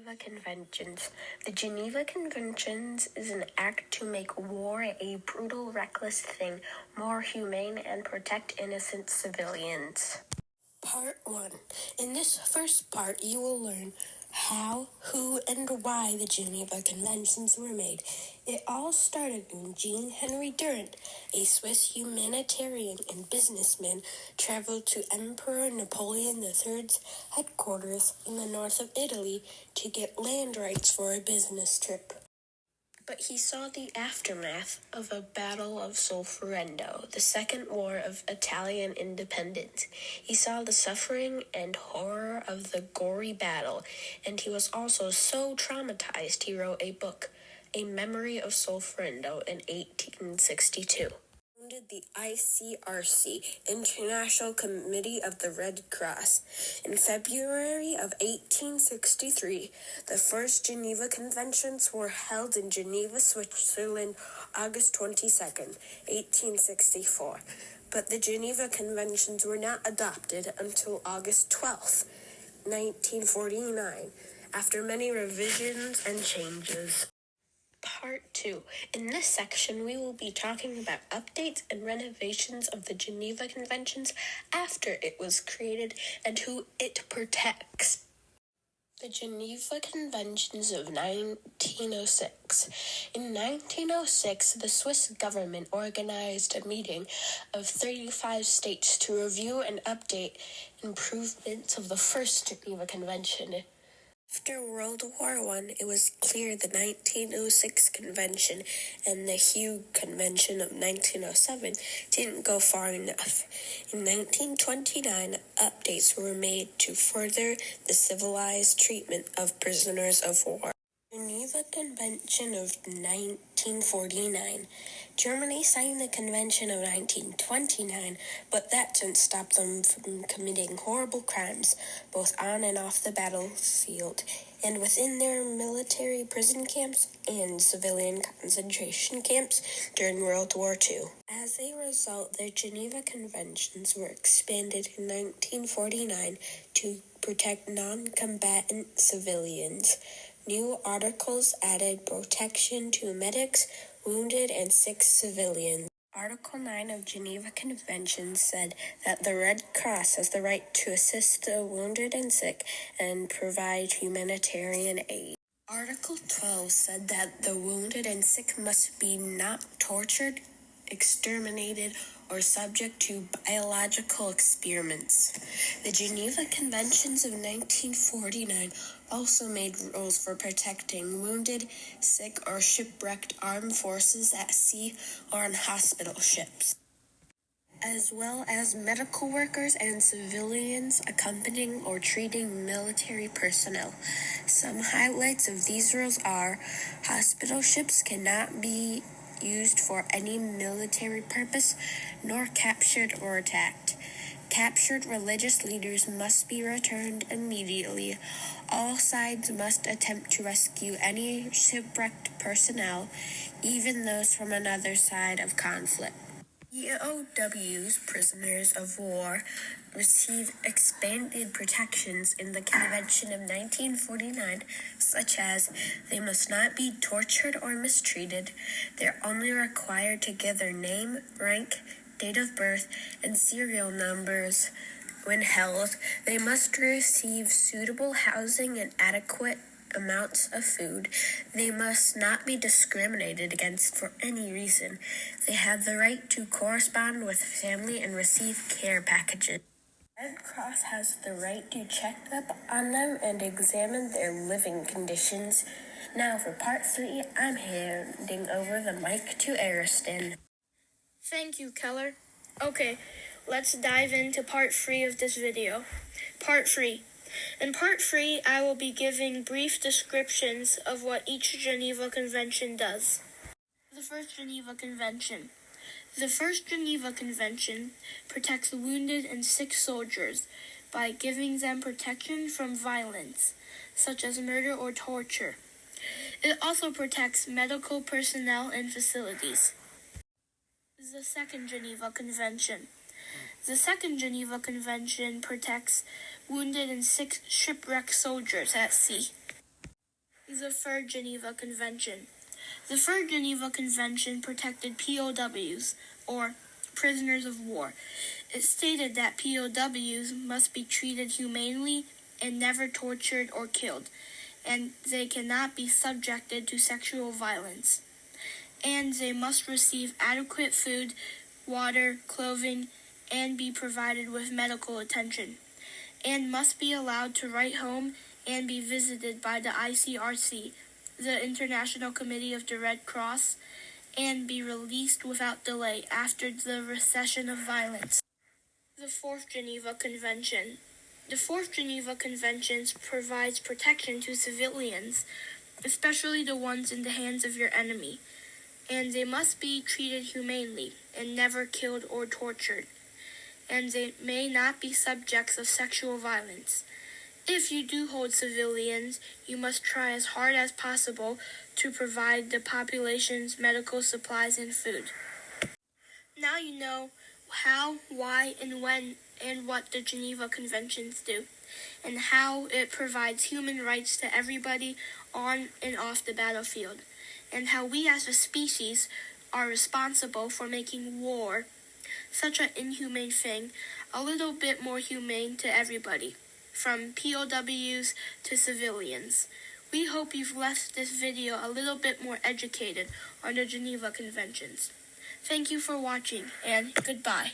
Geneva Conventions. The Geneva Conventions is an act to make war a brutal, reckless thing more humane and protect innocent civilians. Part 1. In this first part, you will learn how, who, and why the Geneva Conventions were made. It all started when Jean-Henri Durand, a Swiss humanitarian and businessman, traveled to Emperor Napoleon III's headquarters in the north of Italy to get land rights for a business trip. But he saw the aftermath of a Battle of Solferino, the Second War of Italian independence. He saw the suffering and horror of the gory battle, and he was also so traumatized he wrote a book, A Memory of Solferino, in 1862. The ICRC, International Committee of the Red Cross. In February of 1863, the first Geneva Conventions were held in Geneva, Switzerland, August 22nd, 1864. But the Geneva Conventions were not adopted until August 12th, 1949, after many revisions and changes. Part 2. In this section, we will be talking about updates and renovations of the Geneva Conventions after it was created and who it protects. The Geneva Conventions of 1906. In 1906, the Swiss government organized a meeting of 35 states to review and update improvements of the first Geneva Convention. After World War I, it was clear the 1906 Convention and the Hague Convention of 1907 didn't go far enough. In 1929, updates were made to further the civilized treatment of prisoners of war. Geneva Convention of 1949. Germany signed the Convention of 1929, but that didn't stop them from committing horrible crimes, both on and off the battlefield, and within their military prison camps and civilian concentration camps during World War II. As a result, the Geneva Conventions were expanded in 1949 to protect non-combatant civilians. New articles added protection to medics, wounded, and sick civilians. Article 9 of Geneva Convention said that the Red Cross has the right to assist the wounded and sick and provide humanitarian aid. Article 12 said that the wounded and sick must be not tortured, exterminated, or subject to biological experiments. The Geneva Conventions of 1949 also made rules for protecting wounded, sick, or shipwrecked armed forces at sea or on hospital ships, as well as medical workers and civilians accompanying or treating military personnel. Some highlights of these rules are: hospital ships cannot be used for any military purpose, nor captured or attacked. Captured religious leaders must be returned immediately. All sides must attempt to rescue any shipwrecked personnel, even those from another side of conflict. POWs, prisoners of war, receive expanded protections in the Convention of 1949, such as they must not be tortured or mistreated. They're only required to give their name, rank, date of birth, and serial numbers when held. They must receive suitable housing and adequate amounts of food. They must not be discriminated against for any reason. They have the right to correspond with family and receive care packages. Red Cross has the right to check up on them and examine their living conditions. Now for part 3, I'm handing over the mic to Ariston. Thank you, Keller. Okay, let's dive into part 3 of this video. Part 3. In part 3, I will be giving brief descriptions of what each Geneva Convention does. The first Geneva Convention. The first Geneva Convention protects wounded and sick soldiers by giving them protection from violence, such as murder or torture. It also protects medical personnel and facilities. The second Geneva Convention. The Second Geneva Convention protects wounded and sick shipwrecked soldiers at sea. The Third Geneva Convention. The Third Geneva Convention protected POWs, or prisoners of war. It stated that POWs must be treated humanely and never tortured or killed, and they cannot be subjected to sexual violence. And they must receive adequate food, water, clothing, and be provided with medical attention, and must be allowed to write home and be visited by the ICRC, the International Committee of the Red Cross, and be released without delay after the recession of violence. The Fourth Geneva Convention. The Fourth Geneva Convention provides protection to civilians, especially the ones in the hands of your enemy, and they must be treated humanely and never killed or tortured, and they may not be subjects of sexual violence. If you do hold civilians, you must try as hard as possible to provide the population's medical supplies and food. Now you know how, why, and when, and what the Geneva Conventions do, and how it provides human rights to everybody on and off the battlefield, and how we as a species are responsible for making war, such an inhumane thing, a little bit more humane to everybody, from POWs to civilians. We hope you've left this video a little bit more educated on the Geneva Conventions. Thank you for watching, and goodbye.